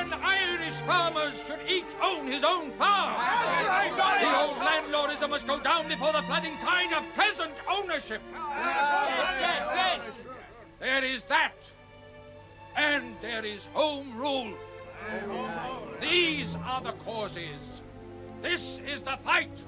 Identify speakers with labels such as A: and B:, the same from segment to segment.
A: then Irish farmers should each own his own farm. The old landlordism must go down before the flooding tide of peasant ownership. Yes. There is that. And there is home rule. These are the causes. This is the fight.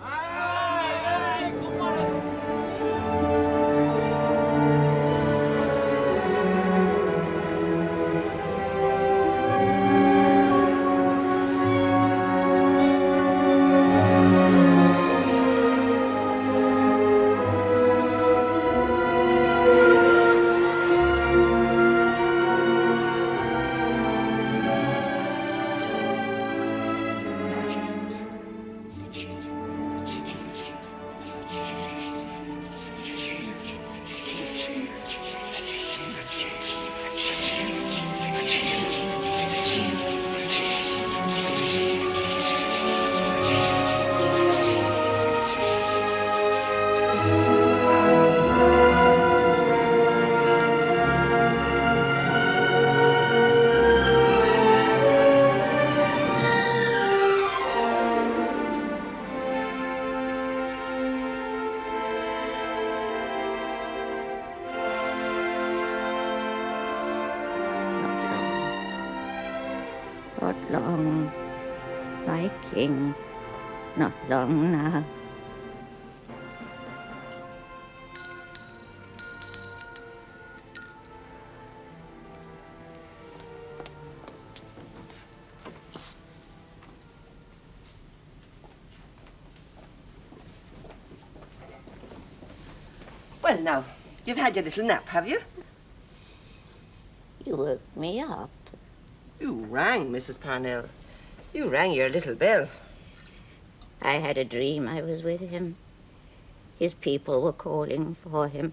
B: Not long, my king, not long now.
C: Well, now, you've had your little nap, have you?
B: You woke me up.
C: You rang, Mrs. Parnell. You rang your little bell.
B: I had a dream I was with him. His people were calling for him,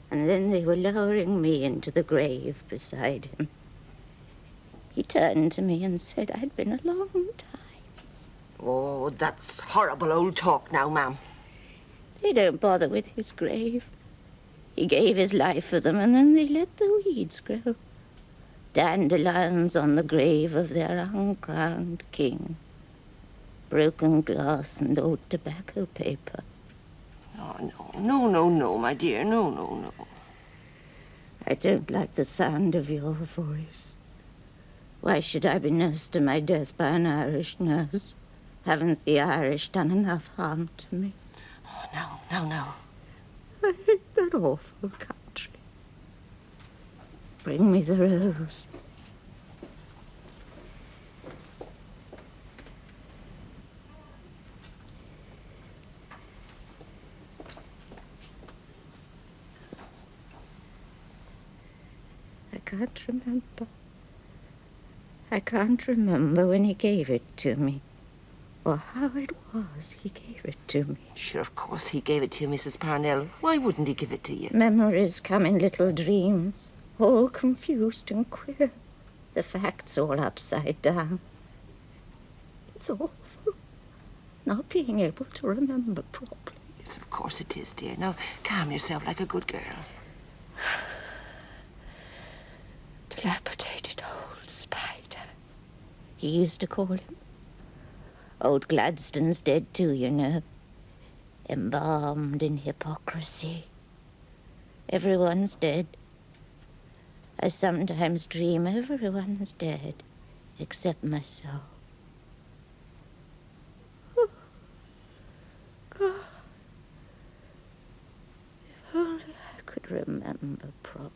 B: and then they were lowering me into the grave beside him. He turned to me and said I'd been a long time.
C: Oh, that's horrible old talk now, ma'am.
B: They don't bother with his grave. He gave his life for them, and then they let the weeds grow. Dandelions on the grave of their uncrowned king. Broken glass and old tobacco paper.
C: Oh, no, my dear. No.
B: I don't like the sound of your voice. Why should I be nursed to my death by an Irish nurse? Haven't the Irish done enough harm to me?
C: Oh, no.
B: I hate that awful country. Bring me the rose. I can't remember. I can't remember when he gave it to me, or how it was he gave it to me.
C: Sure, of course he gave it to you, Mrs. Parnell. Why wouldn't he give it to you?
B: Memories come in little dreams, all confused and queer. The facts all upside down. It's awful, not being able to remember properly.
C: Yes, of course it is, dear. Now, calm yourself like a good girl.
B: Dilapidated old spider, he used to call him. Old Gladstone's dead too, you know. Embalmed in hypocrisy. Everyone's dead. I sometimes dream everyone's dead, except myself. Oh, God. If only I could remember properly.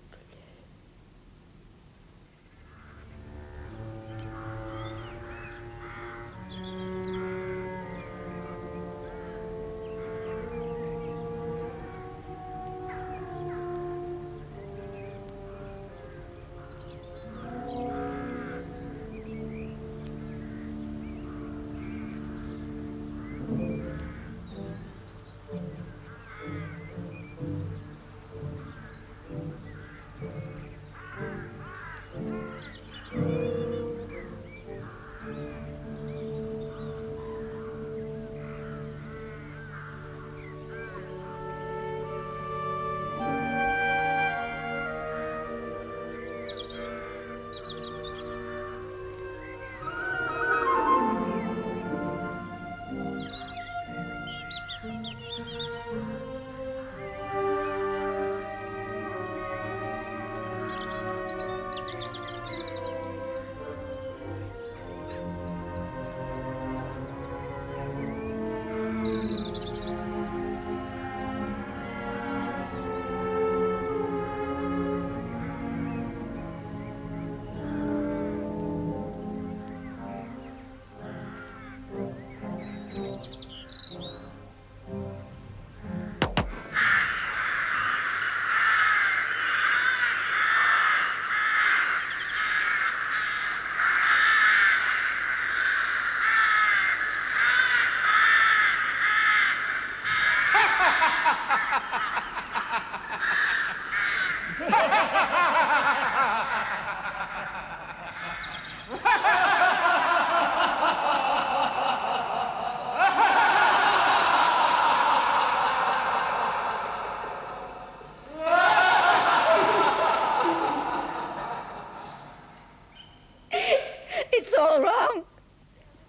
B: It's all wrong.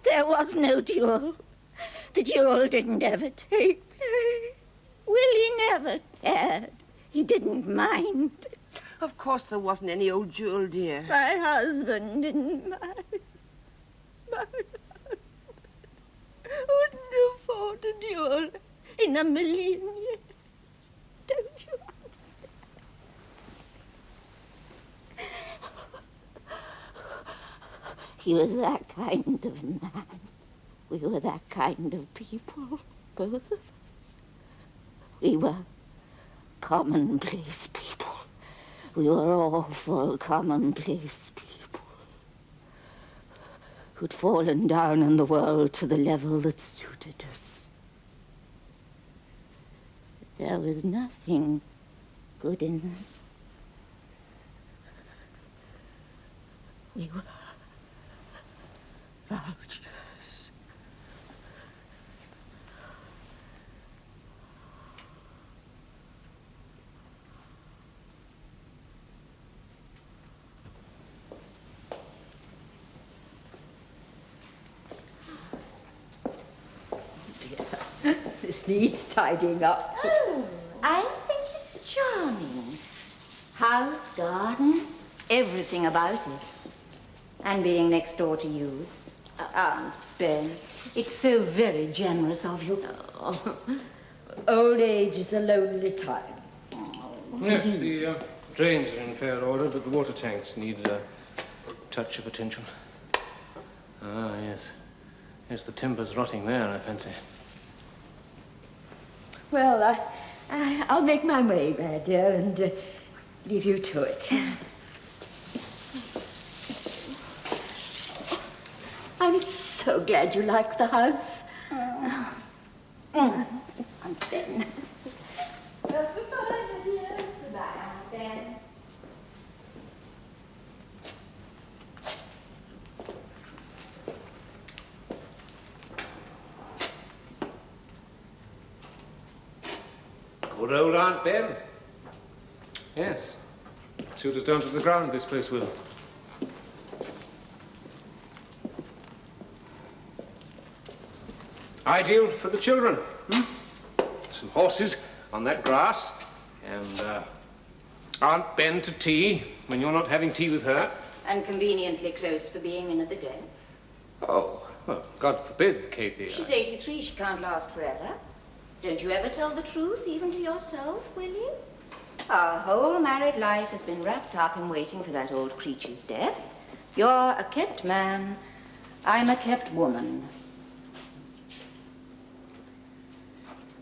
B: There was no duel. The duel didn't ever take place. Willie never cared. He didn't mind.
C: Of course there wasn't any old duel, dear.
B: My husband didn't mind. My husband wouldn't have fought a duel in a million years. Don't you understand? He was that kind of man. We were that kind of people, both of us. We were commonplace people. We were awful commonplace people who'd fallen down in the world to the level that suited us. But there was nothing good in us. We were vultures.
D: This needs tidying up.
B: Oh, I think it's charming. House, garden, everything about it. And being next door to you, Aunt Ben. It's so very generous of you.
D: Oh, old age is a lonely time.
E: Yes, the drains are in fair order, but the water tanks need a touch of attention. Ah, yes. Yes, the timber's rotting there, I fancy.
D: Well, I'll make my way there, dear, and leave you to it. I'm so glad you like the house.
B: Aunt Ben.
D: Goodbye, dear.
B: Goodbye, Aunt Ben.
E: Good old Aunt Ben. Yes. Suit us down to the ground, this place will. Ideal for the children. Some horses on that grass, and Aunt Ben to tea when you're not having tea with her.
B: And conveniently close for being in at the death.
E: Oh, well, God forbid, Katie.
B: She's 83, she can't last forever. Don't you ever tell the truth, even to yourself, will you? Our whole married life has been wrapped up in waiting for that old creature's death. You're a kept man, I'm a kept woman.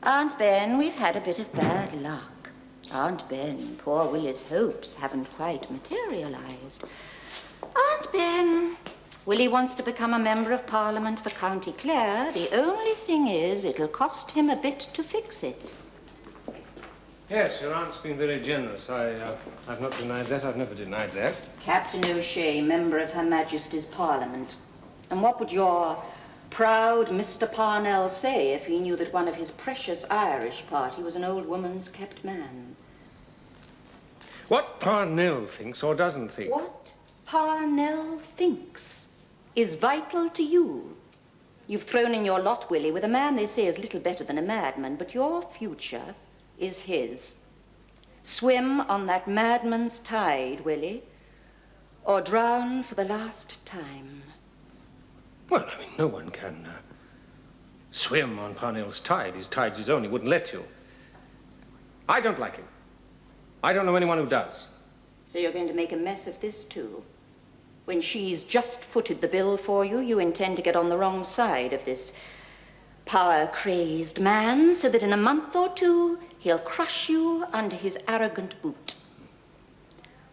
B: Aunt Ben, we've had a bit of bad luck. Aunt Ben, poor Willie's hopes haven't quite materialized. Aunt Ben, Willie wants to become a member of Parliament for County Clare. The only thing is, it'll cost him a bit to fix it.
E: Yes, your aunt's been very generous. I've not denied that. I've never denied that.
B: Captain O'Shea, member of Her Majesty's Parliament. And what would your proud Mr. Parnell say if he knew that one of his precious Irish party was an old woman's kept man?
E: What Parnell thinks or doesn't think.
B: What Parnell thinks is vital to you. You've thrown in your lot, Willie, with a man they say is little better than a madman, but your future is his. Swim on that madman's tide, Willie, or drown for the last time.
E: Well, I mean, no one can swim on Parnell's tide. His tide's his own. He wouldn't let you. I don't like him. I don't know anyone who does.
B: So you're going to make a mess of this, too. When she's just footed the bill for you, you intend to get on the wrong side of this power-crazed man, so that in a month or two, he'll crush you under his arrogant boot.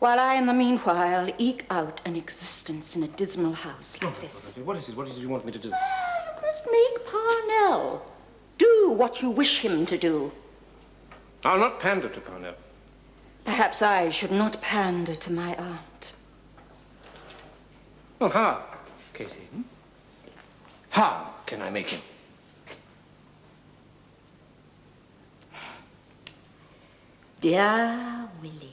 B: While I, in the meanwhile, eke out an existence in a dismal house like this.
E: What is it? What do you want me to do?
B: Well, you must make Parnell do what you wish him to do.
E: I'll not pander to Parnell.
B: Perhaps I should not pander to my aunt.
E: Well, how, Katie? How can I make him?
B: Dear Willie.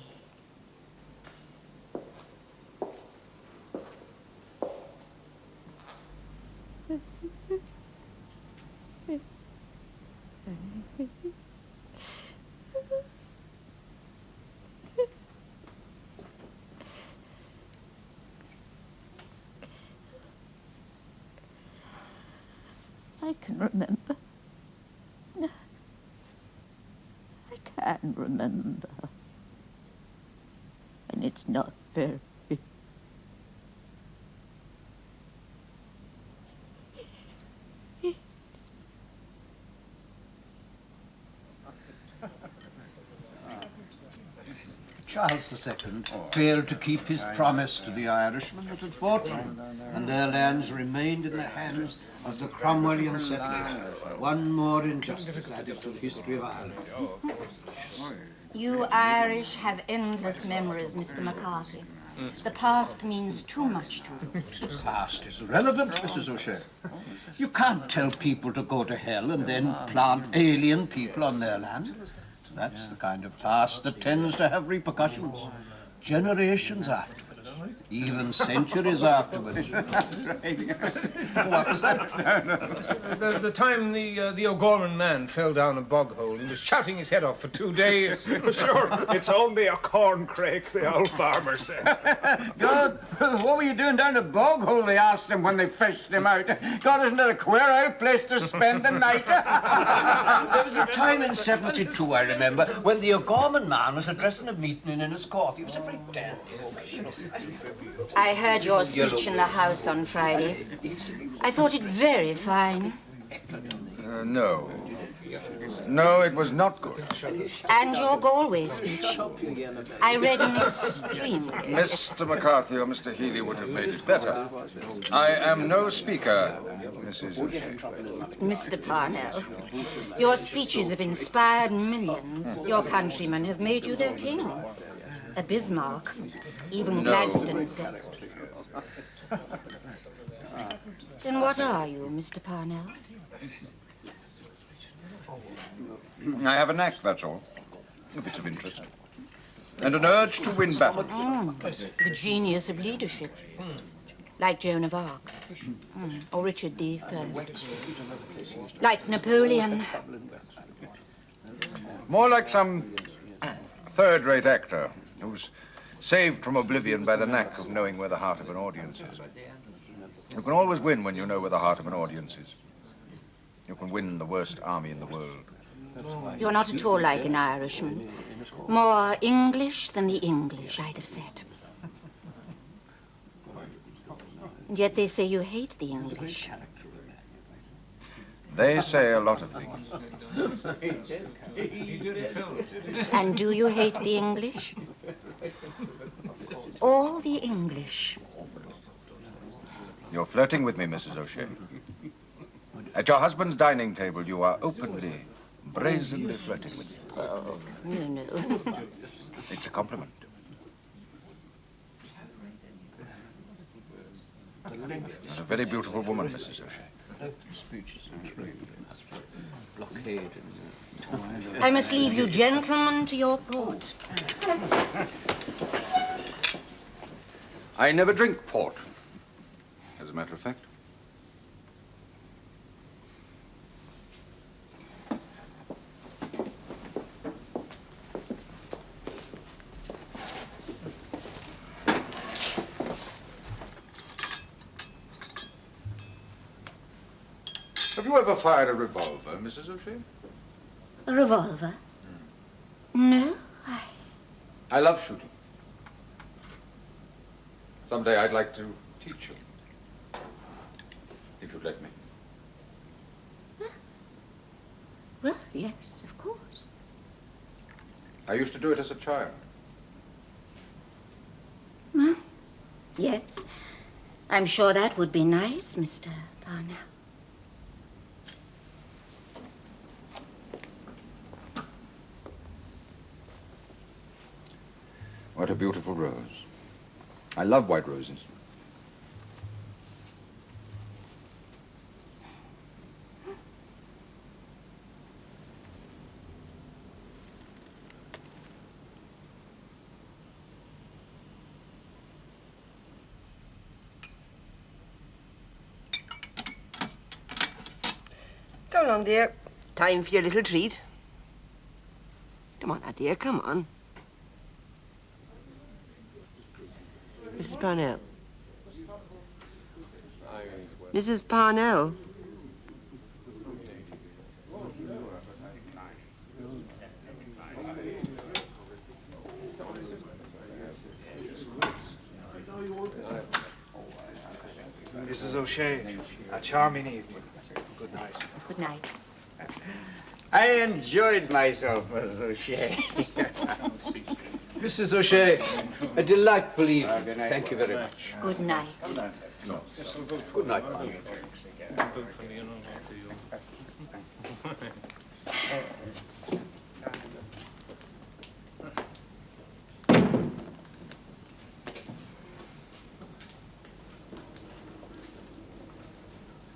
B: I can remember. I can remember. And it's not very.
F: Charles II failed to keep his promise to the Irishmen that had fought for him, and their lands remained in the hands of the Cromwellian settlers. One more injustice added to the history of Ireland.
B: You Irish have endless memories, Mr. McCarthy. The past means too much to you.
F: The past is irrelevant, Mrs. O'Shea. You can't tell people to go to hell and then plant alien people on their land. That's the kind of past that tends to have repercussions. Generations afterwards, even centuries afterwards. What was that?
E: The time the O'Gorman man fell down a bog hole, he was shouting his head off for 2 days.
G: Sure, it's only a corncrake, the old farmer said.
H: God, what were you doing down the bog hole, they asked him when they fished him out. God, isn't it a queer old place to spend the night?
F: There was a time in 72, I remember, when the O'Gorman man was addressing a meeting in his court. He was a very dandy.
B: I heard your speech in the House on Friday. I thought it very fine.
G: No. No, it was not good.
B: And your Galway speech. I read an extremely...
G: Mr. McCarthy or Mr. Healy would have made it better. I am no speaker, Mrs. O'Shea.
B: Mr. Parnell, your speeches have inspired millions. Your countrymen have made you their king. A Bismarck. Even Gladstone said it. Then what are you, Mr. Parnell?
G: I have a knack, that's all, if it's of interest. And an urge to win battles.
B: The genius of leadership. Like Joan of Arc. Or Richard I. Like Napoleon.
G: More like some third-rate actor who's saved from oblivion by the knack of knowing where the heart of an audience is. You can always win when you know where the heart of an audience is. You can win the worst army in the world.
B: You're not at all like an Irishman. More English than the English, I'd have said. And yet they say you hate the English.
G: They say a lot of things.
B: And do you hate the English? All the English.
G: You're flirting with me, Mrs. O'Shea. At your husband's dining table, you are openly, brazenly flirting with me.
B: Oh, no.
G: It's a compliment. You're a very beautiful woman, Mrs. O'Shea.
B: I must leave you gentlemen to your port.
G: I never drink port, as a matter of fact. Have you ever fired a revolver, Mrs. O'Shea?
B: A revolver? No,
G: I love shooting. Someday I'd like to teach you. If you'd let me.
B: Well, yes, of course.
G: I used to do it as a child.
B: Well, yes. I'm sure that would be nice, Mr. Parnell.
G: What a beautiful rose. I love white roses.
C: along, dear. Time for your little treat. Come on, now, dear, come on. Mrs. Parnell. Mrs. Parnell.
I: Mrs. O'Shea, a charming evening. Good night.
D: Good night.
H: I enjoyed myself, Mrs. O'Shea.
F: Mrs. O'Shea, a delightful evening. Thank you very much.
D: Good night.
F: Good night, Margaret.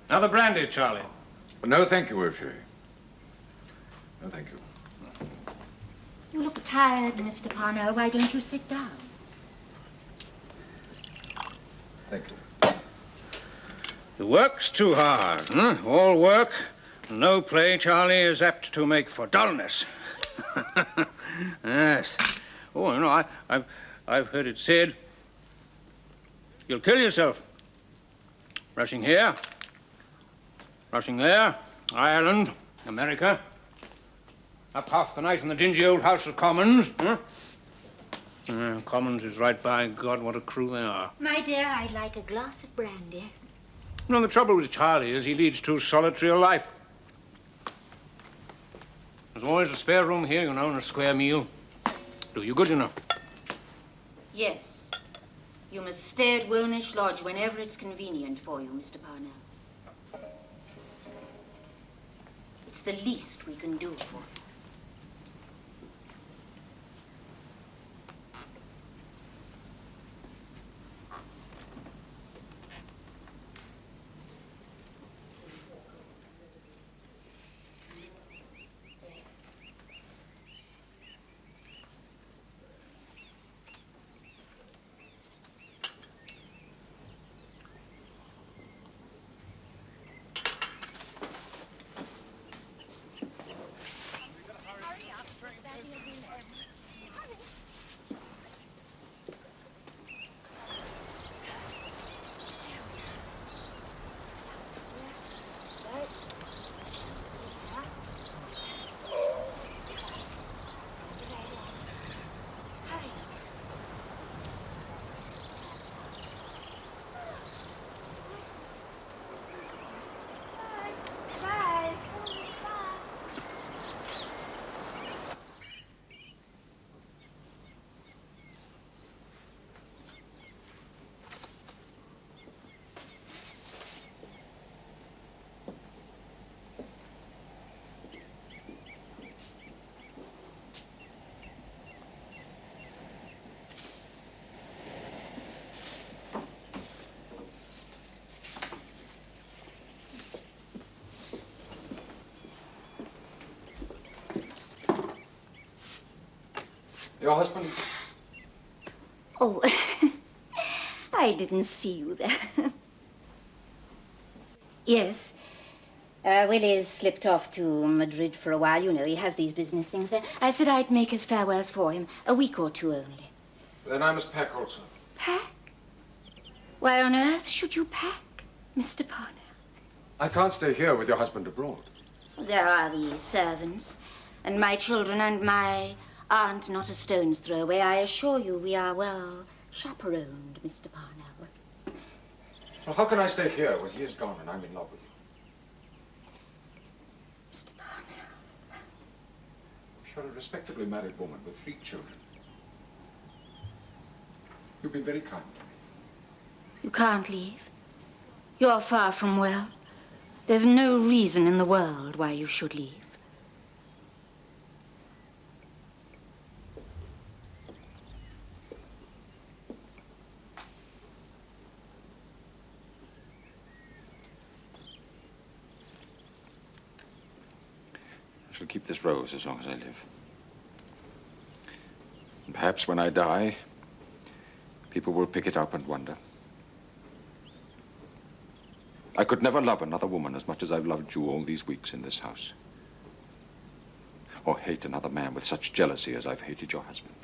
E: Another brandy, Charlie.
G: No, thank you, O'Shea. No, thank you.
B: You look tired, Mr. Parnell. Why don't you sit down?
G: Thank you.
E: The work's too hard, All work, no play, Charlie, is apt to make for dullness. Yes. Oh, you know, I've heard it said, you'll kill yourself. Rushing here, rushing there, Ireland, America. Up half the night in the dingy old House of Commons, Commons is right by God, what a crew they are.
B: My dear, I'd like a glass of brandy.
E: You know, the trouble with Charlie is he leads too solitary a life. There's always a spare room here, you know, and a square meal. Do you good, you know.
B: Yes. You must stay at Wonish Lodge whenever it's convenient for you, Mr. Parnell. It's the least we can do for you.
G: Your husband?
B: Oh, I didn't see you there. Yes. Willie's slipped off to Madrid for a while. You know, he has these business things there. I said I'd make his farewells for him. A week or two only.
G: Then I must pack also.
B: Pack? Why on earth should you pack, Mr. Parnell?
G: I can't stay here with your husband abroad.
B: There are the servants, and my children, and my aunt not a stone's throw away. I assure you we are well chaperoned, Mr. Parnell.
G: Well, how can I stay here when he is gone and I'm in love with you?
B: Mr. Parnell.
G: You're a respectably married woman with 3 children. You've been very kind to me.
B: You can't leave. You're far from well. There's no reason in the world why you should leave.
G: I shall keep this rose as long as I live. And perhaps when I die, people will pick it up and wonder.
J: I could never love another woman as much as I've loved you all these weeks in this house. Or hate another man with such jealousy as I've hated your husband.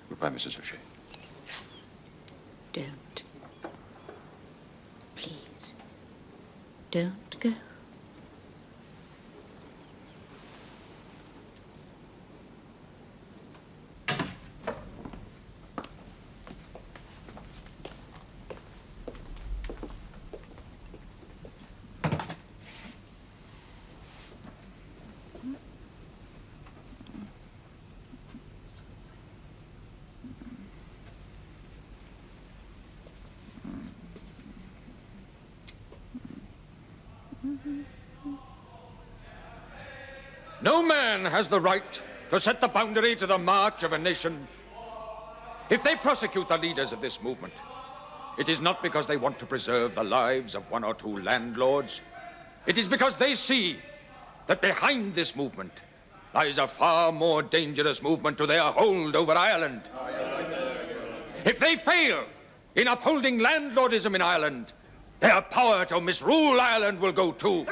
J: Goodbye, Mrs. O'Shea.
B: Don't. Please. Don't go.
A: No man has the right to set the boundary to the march of a nation. If they prosecute the leaders of this movement, it is not because they want to preserve the lives of one or two landlords. It is because they see that behind this movement lies a far more dangerous movement to their hold over Ireland. If they fail in upholding landlordism in Ireland, their power to misrule Ireland will go too.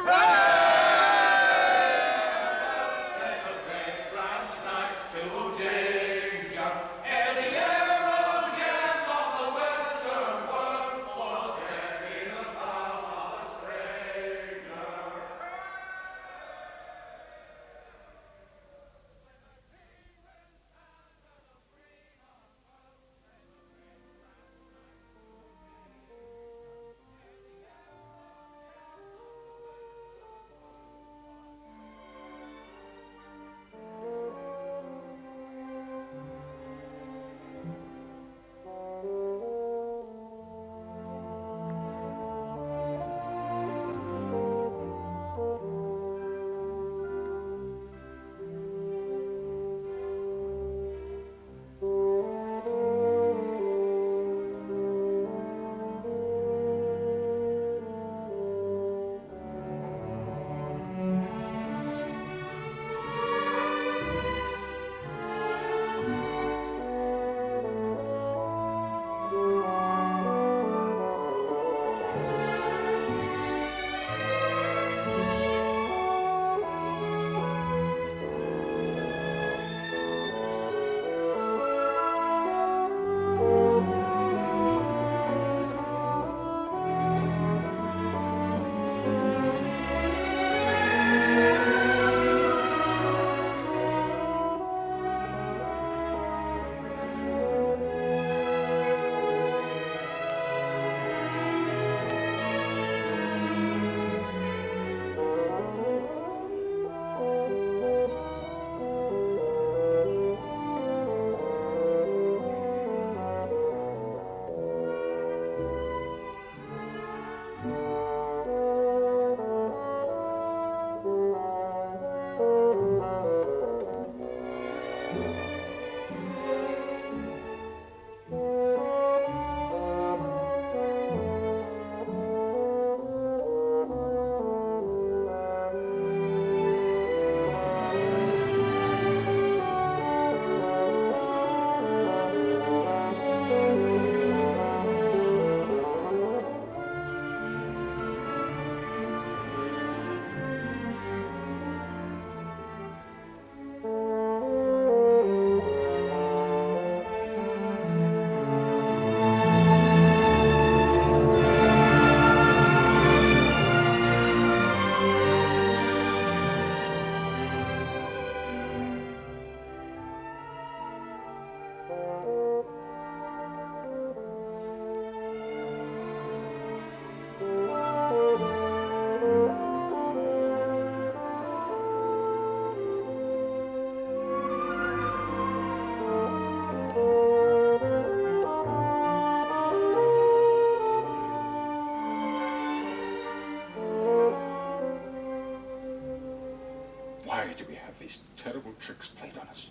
J: Why do we have these terrible tricks played on us?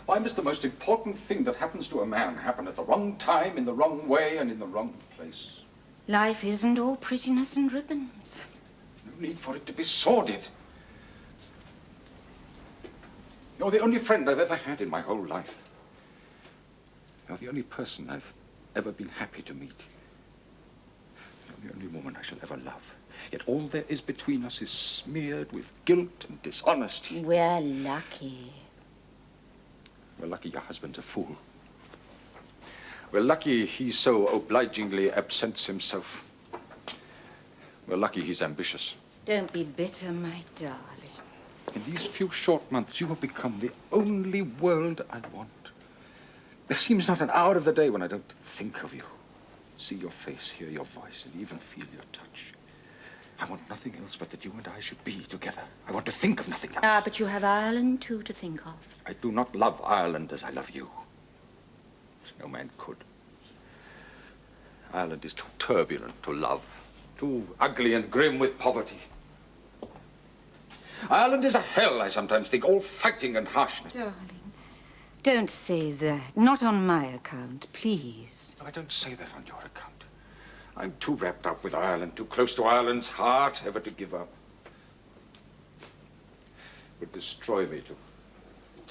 J: Why must the most important thing that happens to a man happen at the wrong time, in the wrong way, and in the wrong place?
B: Life isn't all prettiness and ribbons.
J: No need for it to be sordid. You're the only friend I've ever had in my whole life. You're the only person I've ever been happy to meet. You're the only woman I shall ever love. Yet all there is between us is smeared with guilt and dishonesty.
B: We're lucky.
J: We're lucky your husband's a fool. We're lucky he so obligingly absents himself. We're lucky he's ambitious.
B: Don't be bitter, my darling.
J: In these few short months, you have become the only world I want. There seems not an hour of the day when I don't think of you, see your face, hear your voice, and even feel your touch. I want nothing else but that you and I should be together. I want to think of nothing else.
B: Ah, but you have Ireland, too, to think of.
J: I do not love Ireland as I love you. No man could. Ireland is too turbulent to love, too ugly and grim with poverty. Ireland is a hell, I sometimes think, all fighting and harshness.
B: Darling, don't say that. Not on my account, please.
J: I don't say that on your account. I'm too wrapped up with Ireland, too close to Ireland's heart, ever to give up. It would destroy me to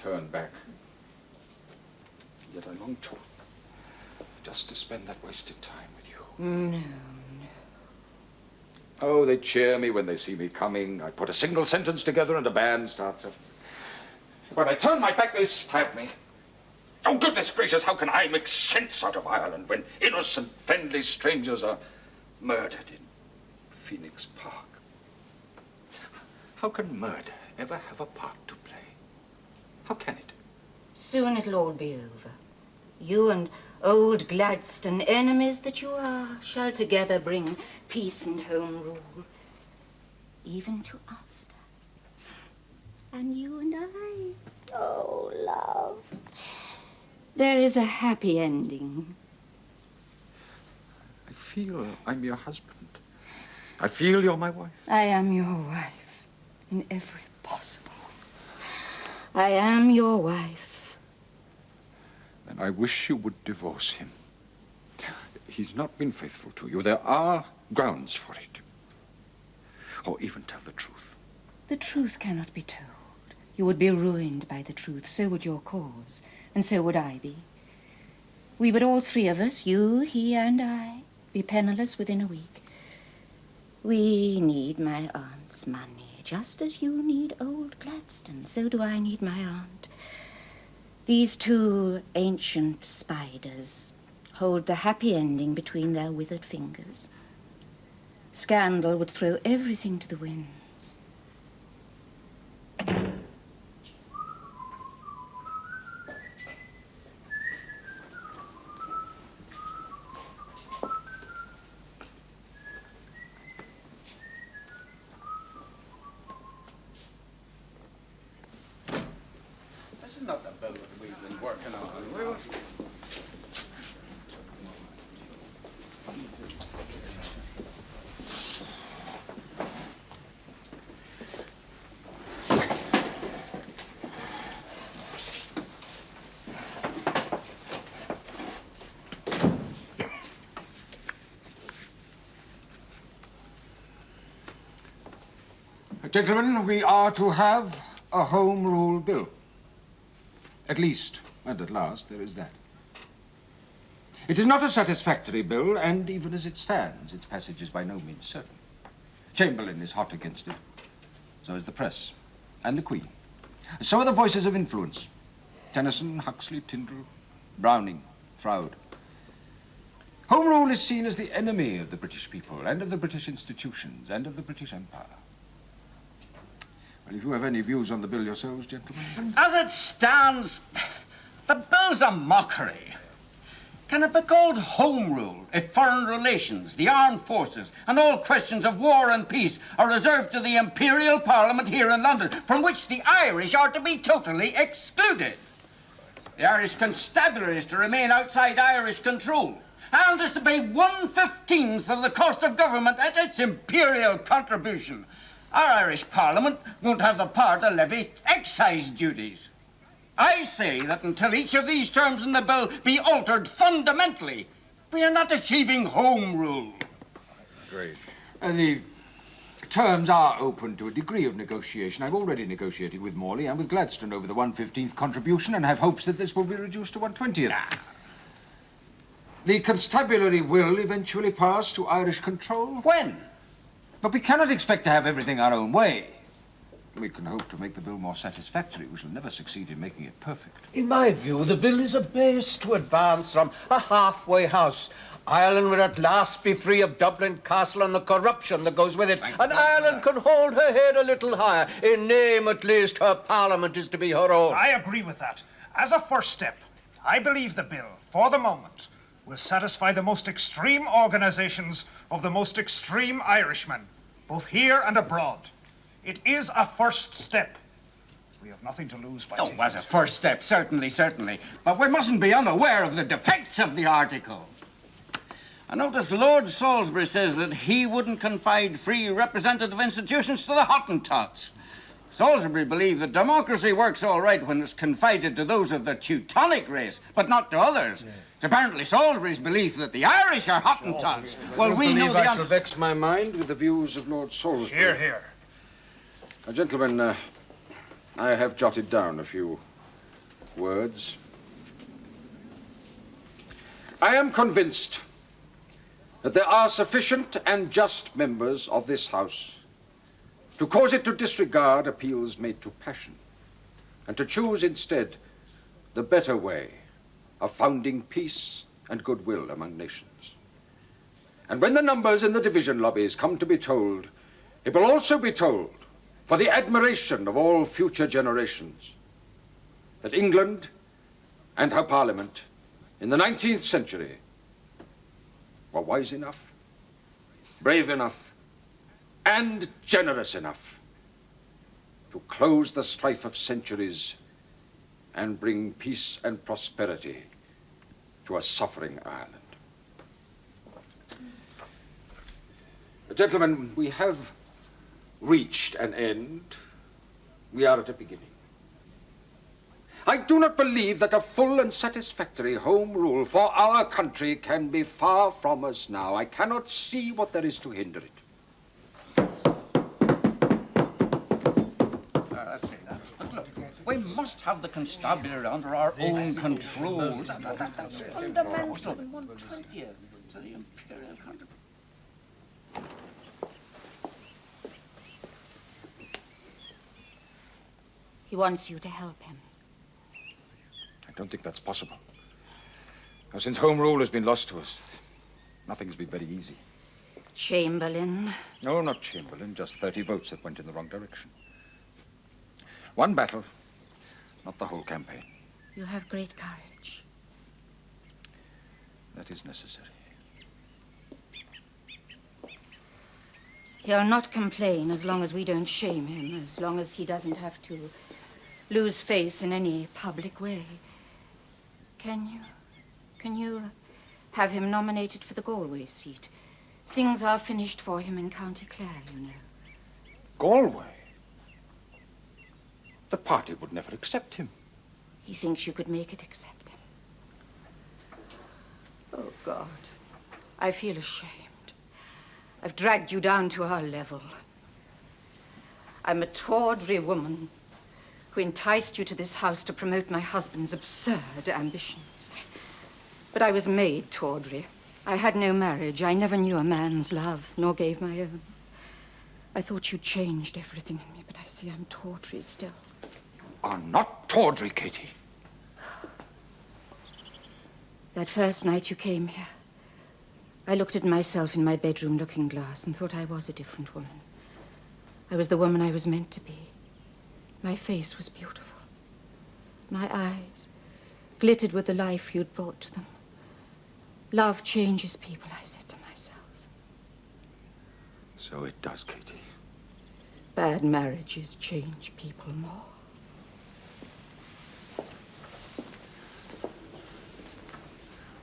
J: turn back. Yet I long to, just to spend that wasted time with you.
B: No.
J: Oh, they cheer me when they see me coming. I put a single sentence together and a band starts up. When I turn my back, they stab me. Oh, goodness gracious, how can I make sense out of Ireland when innocent, friendly strangers are murdered in Phoenix Park? How can murder ever have a part to play? How can it?
B: Soon it'll all be over. You and old Gladstone, enemies that you are, shall together bring peace and home rule, even to Ulster. And you and I, oh, love, there is a happy ending.
J: I feel I'm your husband. I feel you're my wife.
B: I am your wife in every possible way. I am your wife.
J: Then I wish you would divorce him. He's not been faithful to you. There are grounds for it. Or even tell the truth.
B: The truth cannot be told. You would be ruined by the truth. So would your cause. And so would I be. We would all three of us, you, he, and I, be penniless within a week. We need my aunt's money, just as you need old Gladstone. So do I need my aunt. These two ancient spiders hold the happy ending between their withered fingers. Scandal would throw everything to the winds.
F: This is not the bill that we've been working on.
J: Gentlemen, we are to have a Home Rule Bill. At least, and at last, there is that. It is not a satisfactory bill, and even as it stands, its passage is by no means certain. Chamberlain is hot against it. So is the press, and the Queen. So are the voices of influence. Tennyson, Huxley, Tyndall, Browning, Froude. Home Rule is seen as the enemy of the British people, and of the British institutions, and of the British Empire. Well, if you have any views on the bill yourselves, gentlemen?
H: As it stands, the bill's a mockery. Can it be called Home Rule if foreign relations, the armed forces, and all questions of war and peace are reserved to the Imperial Parliament here in London, from which the Irish are to be totally excluded? The Irish Constabulary is to remain outside Irish control, and is to pay 1/15 of the cost of government at its imperial contribution. Our Irish Parliament won't have the power to levy excise duties. I say that until each of these terms in the bill be altered fundamentally, we are not achieving Home Rule.
J: Great. The terms are open to a degree of negotiation. I've already negotiated with Morley and with Gladstone over the 1/15 contribution and have hopes that this will be reduced to 1/20. The constabulary will eventually pass to Irish control.
H: When?
J: But we cannot expect to have everything our own way. We can hope to make the bill more satisfactory. We shall never succeed in making it perfect.
F: In my view, the bill is a base to advance from a halfway house. Ireland will at last be free of Dublin Castle and the corruption that goes with it. And Ireland can hold her head a little higher. In name, at least, her parliament is to be her own.
I: I agree with that. As a first step, I believe the bill, for the moment, will satisfy the most extreme organizations of the most extreme Irishmen, both here and abroad. It is a first step. We have nothing to lose by taking
H: as a first step, certainly, certainly. But we mustn't be unaware of the defects of the article. I notice Lord Salisbury says that he wouldn't confide free representative institutions to the Hottentots. Salisbury believed that democracy works all right when it's confided to those of the Teutonic race, but not to others. It's apparently Salisbury's belief that the Irish are Hottentots. Well, we know
J: I shall vex my mind with the views of Lord Salisbury.
I: Hear, hear.
J: Gentlemen, I have jotted down a few words. I am convinced that there are sufficient and just members of this House to cause it to disregard appeals made to passion and to choose instead the better way of founding peace and goodwill among nations. And when the numbers in the division lobbies come to be told, it will also be told, for the admiration of all future generations, that England and her Parliament in the 19th century were wise enough, brave enough, and generous enough to close the strife of centuries and bring peace and prosperity to a suffering Ireland. Gentlemen, we have reached an end. We are at a beginning. I do not believe that a full and satisfactory home rule for our country can be far from us now. I cannot see what there is to hinder it.
H: Let's say that. But look, we must have the constabulary under our own control. That's fundamental. 1/20th to the imperial country.
B: He wants you to help him.
J: I don't think that's possible. Now, since Home Rule has been lost to us, nothing's been very easy.
B: Chamberlain.
J: No, not Chamberlain, just 30 votes that went in the wrong direction. One battle, not the whole campaign.
B: You have great courage.
J: That is necessary.
B: He'll not complain as long as we don't shame him, as long as he doesn't have to lose face in any public way. Can you have him nominated for the Galway seat? Things are finished for him in County Clare, you know.
J: Galway? The party would never accept him.
B: He thinks you could make it accept him. Oh, God. I feel ashamed. I've dragged you down to our level. I'm a tawdry woman who enticed you to this house to promote my husband's absurd ambitions. But I was made tawdry. I had no marriage. I never knew a man's love, nor gave my own. I thought you changed everything in me, but I see I'm tawdry still.
J: You are not tawdry, Katie.
B: That first night you came here, I looked at myself in my bedroom looking glass and thought I was a different woman. I was the woman I was meant to be. My face was beautiful. My eyes glittered with the life you'd brought to them. Love changes people, I said to myself.
J: So it does, Katie.
B: Bad marriages change people more.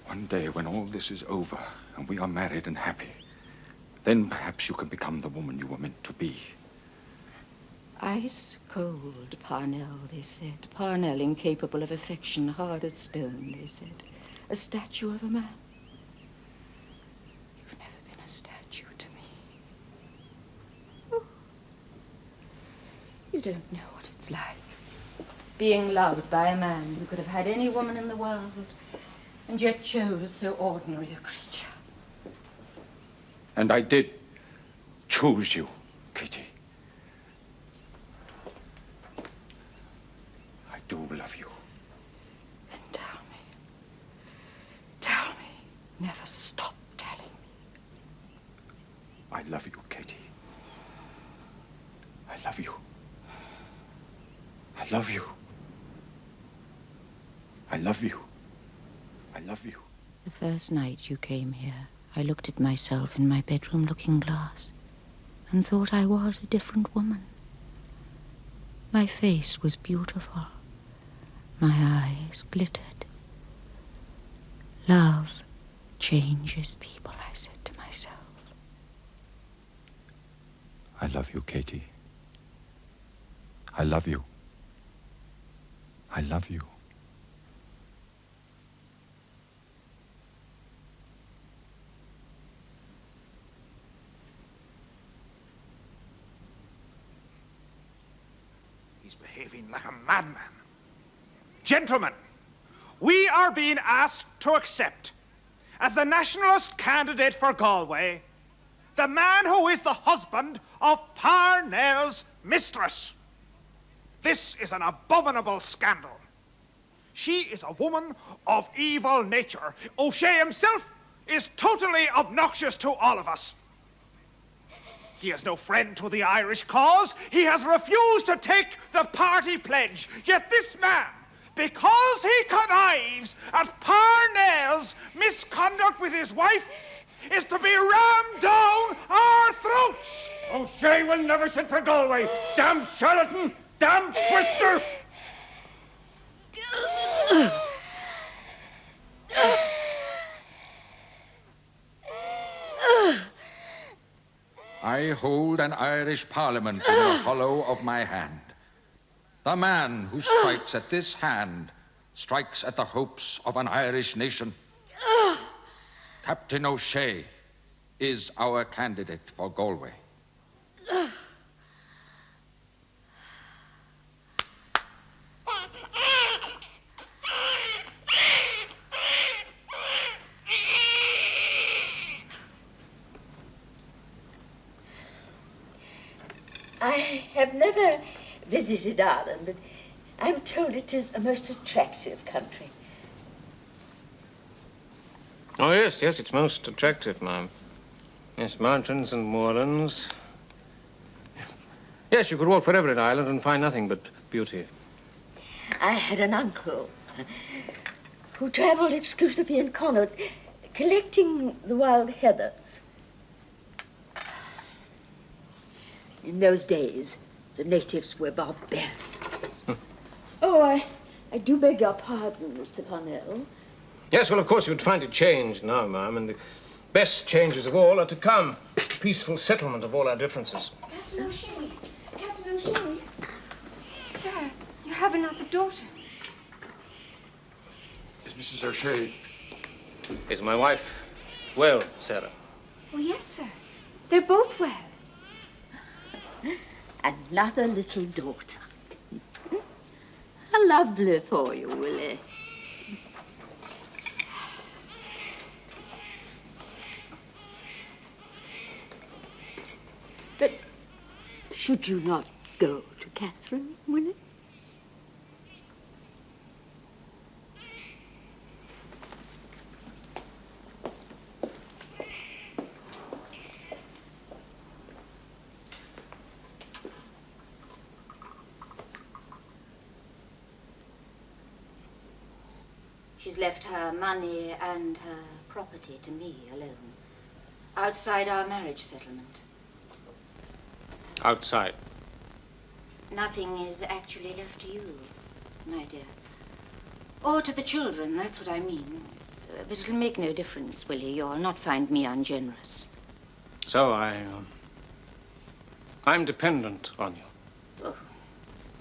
J: One day when all this is over and we are married and happy, then perhaps you can become the woman you were meant to be.
B: Ice cold, Parnell, they said. Parnell, incapable of affection, hard as stone, they said. A statue of a man. You've never been a statue to me. Oh. You don't know what it's like. Being loved by a man who could have had any woman in the world
D: And yet chose so ordinary a creature.
J: And I did choose you, Kitty. I do love you.
D: And tell me, never stop telling me.
J: I love you, Katie. I love you. I love you. I love you. I love you.
B: The first night you came here, I looked at myself in my bedroom looking glass and thought I was a different woman. My face was beautiful. My eyes glittered. Love changes people, I said to myself.
J: I love you, Katie. I love you. I love you.
I: He's behaving like a madman. Gentlemen, we are being asked to accept, as the nationalist candidate for Galway, the man who is the husband of Parnell's mistress. This is an abominable scandal. She is a woman of evil nature. O'Shea himself is totally obnoxious to all of us. He is no friend to the Irish cause. He has refused to take the party pledge. Yet this man, because he connives at Parnell's misconduct with his wife, is to be rammed down our throats.
E: O'Shea will never sit for Galway. Damn charlatan! Damn twister!
J: I hold an Irish Parliament in the hollow of my hand. The man who strikes at this hand strikes at the hopes of an Irish nation. Captain O'Shea is our candidate for Galway.
D: I have never visited Ireland, but I'm told it is a most attractive country.
E: Oh, yes, it's most attractive, ma'am. Yes, mountains and moorlands. Yes, you could walk forever in Ireland and find nothing but beauty.
D: I had an uncle who travelled exclusively in Connaught, collecting the wild heathers. In those days, the natives were barbarians. Oh, I do beg your pardon, Mr. Parnell.
E: Yes, well, of course, you'd find it changed now, ma'am, and the best changes of all are to come. Peaceful settlement of all our differences.
K: Captain O'Shea! Captain O'Shea! Sir, you have another daughter.
J: Is Mrs. O'Shea?
E: Is my wife well, Sarah?
K: Oh, yes, sir. They're both well.
D: Another little daughter. How lovely for you, Willie. But should you not go to Catherine, Willie?
B: She's left her money and her property to me alone, outside our marriage settlement.
E: Outside?
B: Nothing is actually left to you, my dear. Or to the children, that's what I mean. But it'll make no difference, Willie. You'll not find me ungenerous.
E: So I'm dependent on you.
B: Oh,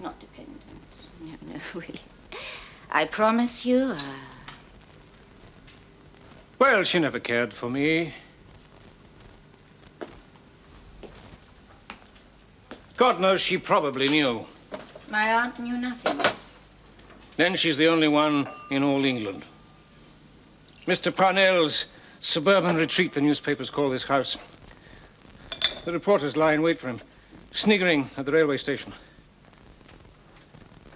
B: not dependent. No, Willie. I promise you,
E: Well, she never cared for me. God knows she probably knew.
B: my aunt knew nothing.
E: Then she's the only one in all England. Mr. Parnell's suburban retreat, the newspapers call this house. The reporters lie in wait for him, sniggering at the railway station.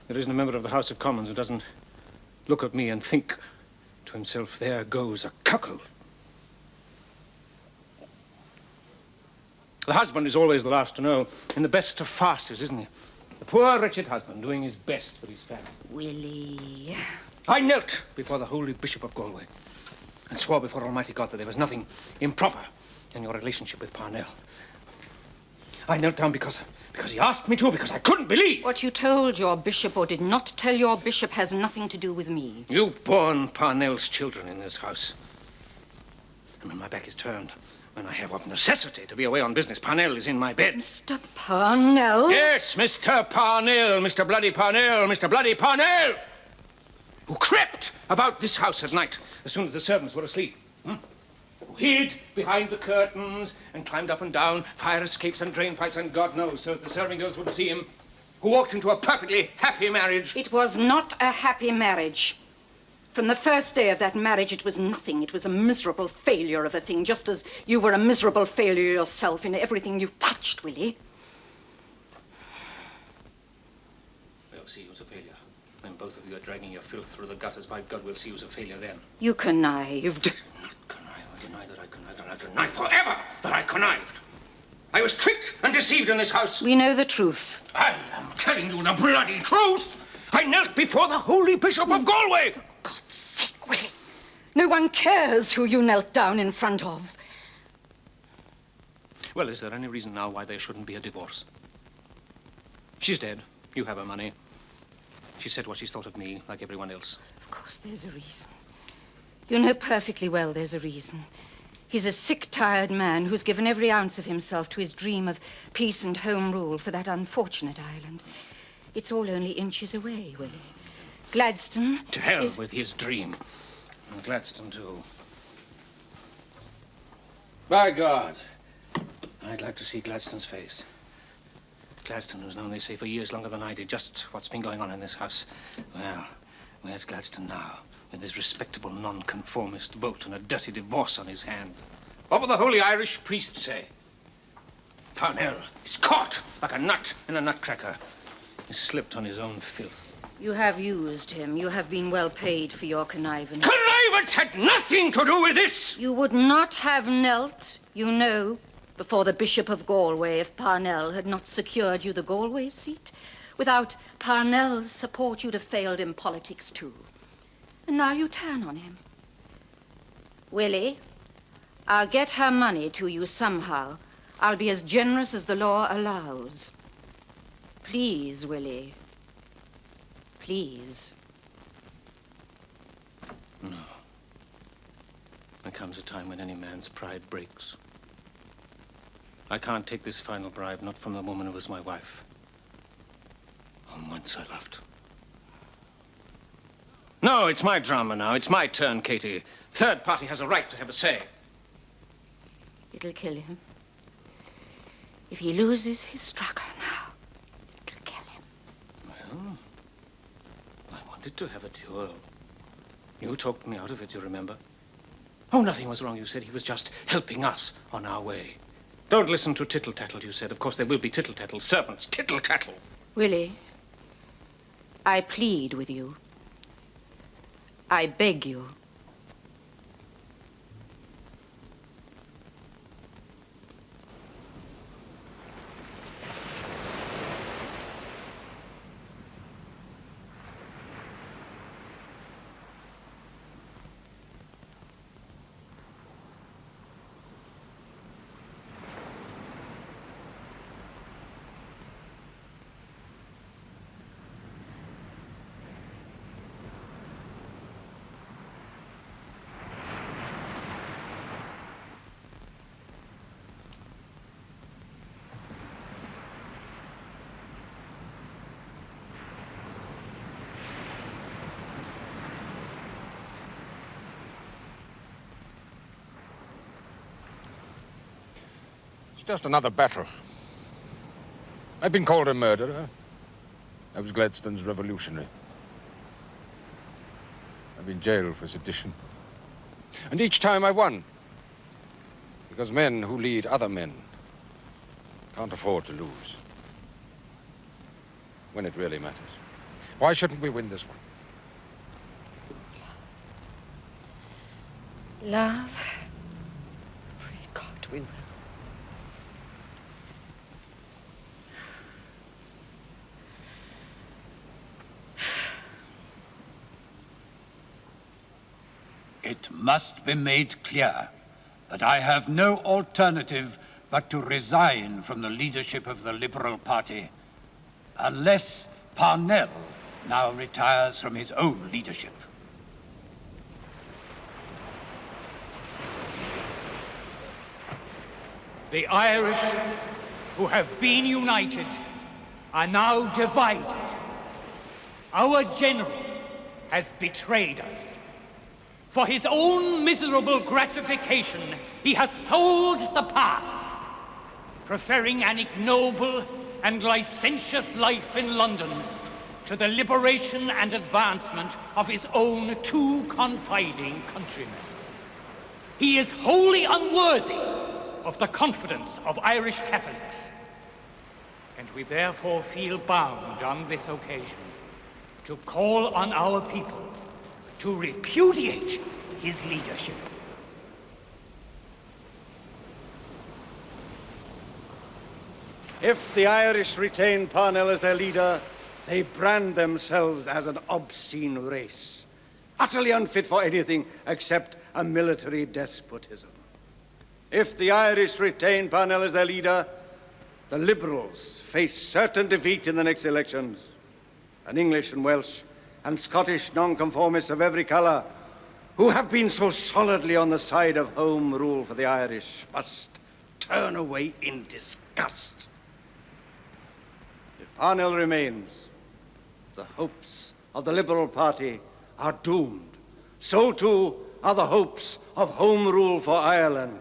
E: There isn't a member of the House of Commons who doesn't look at me and think to himself, there goes a cuckold. The husband is always the last to know, in the best of farces, isn't he? The poor, wretched husband doing his best for his family.
B: Willie.
E: I knelt before the holy Bishop of Galway and swore before Almighty God that there was nothing improper in your relationship with Parnell. I knelt down because he asked me to, because I couldn't believe.
L: What you told your bishop or did not tell your bishop has nothing to do with me.
E: You've borne Parnell's children in this house. And when my back is turned, when I have of necessity to be away on business, Parnell is in my bed.
L: Mr. Parnell?
E: Yes, Mr. Parnell, Mr. Bloody Parnell, Mr. Bloody Parnell, who crept about this house at night as soon as the servants were asleep. Who hid behind the curtains and climbed up and down fire escapes and drain pipes and God knows, so as the serving girls wouldn't see him, who walked into a perfectly happy marriage.
L: It was not a happy marriage. From the first day of that marriage, it was nothing. It was a miserable failure of a thing, just as you were a miserable failure yourself in everything you touched, Willie.
E: We'll see who's a failure. When both of you are dragging your filth through the gutters, by God, we'll see who's a failure then.
L: You connived.
E: Not connive. I deny that I connived, and I deny forever that I connived. I was tricked and deceived in this house.
L: We know the truth.
E: I am telling you the bloody truth. I knelt before the holy Bishop of Galway.
L: For God's sake, Willie. No one cares who you knelt down in front of.
E: Well, is there any reason now why there shouldn't be a divorce? She's dead. You have her money. She said what she's thought of me, like everyone else.
L: Of course there's a reason. You know perfectly well there's a reason. He's a sick, tired man who's given every ounce of himself to his dream of peace and home rule for that unfortunate island. It's all only inches away, Willie. Gladstone
E: To hell with his dream. And Gladstone, too. By God, I'd like to see Gladstone's face. Gladstone, who's known, they say, for years longer than I did, just what's been going on in this house. Well, where's Gladstone now, with his respectable nonconformist vote and a dirty divorce on his hands? What will the holy Irish priest say? Parnell is caught like a nut in a nutcracker. He's slipped on his own filth.
L: You have used him. You have been well paid for your connivance.
E: Connivance had nothing to do with this!
L: You would not have knelt, you know, before the Bishop of Galway if Parnell had not secured you the Galway seat. Without Parnell's support, you'd have failed in politics, too. And now you turn on him. Willie, I'll get her money to you somehow. I'll be as generous as the law allows. Please, Willie. Please.
E: No. There comes a time when any man's pride breaks. I can't take this final bribe, not from the woman who was my wife. Whom once I loved. No, it's my drama now. It's my turn, Katie. Third party has a right to have a say.
L: It'll kill him. If he loses his struggle now, it'll kill him.
E: Well, I wanted to have a duel. You talked me out of it, you remember? Oh, nothing was wrong, you said. He was just helping us on our way. Don't listen to tittle-tattle, you said. Of course, there will be tittle-tattle. Serpents, tittle-tattle.
L: Willie, I plead with you. I beg you.
J: Just another battle. I've been called a murderer. I was Gladstone's revolutionary. I've been jailed for sedition. And each time I won. Because men who lead other men can't afford to lose. When it really matters. Why shouldn't we win this one?
B: Love. Pray God we will.
F: It must be made clear that I have no alternative but to resign from the leadership of the Liberal Party unless Parnell now retires from his own leadership.
M: The Irish, who have been united, are now divided. Our general has betrayed us. For his own miserable gratification, he has sold the pass, preferring an ignoble and licentious life in London to the liberation and advancement of his own too confiding countrymen. He is wholly unworthy of the confidence of Irish Catholics, and we therefore feel bound on this occasion to call on our people to repudiate his leadership.
N: If the Irish retain Parnell as their leader, they brand themselves as an obscene race, utterly unfit for anything except a military despotism. If the Irish retain Parnell as their leader, the Liberals face certain defeat in the next elections, and English and Welsh and Scottish nonconformists of every colour who have been so solidly on the side of home rule for the Irish must turn away in disgust. If Parnell remains, the hopes of the Liberal Party are doomed. So too are the hopes of home rule for Ireland.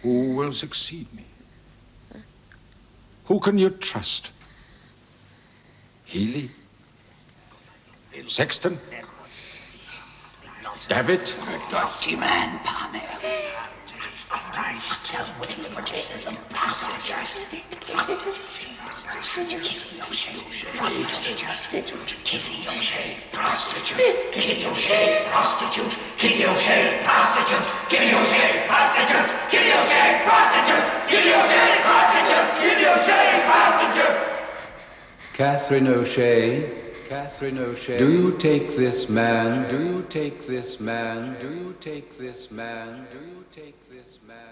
J: Who will succeed me? Who can you trust? Healy? Sexton? David?
F: Dirty man, Parnell.
O: Catherine O'Shea, Catherine O'Shea, do you take this man? Do you take this man? Do you take this man? Do you take this man?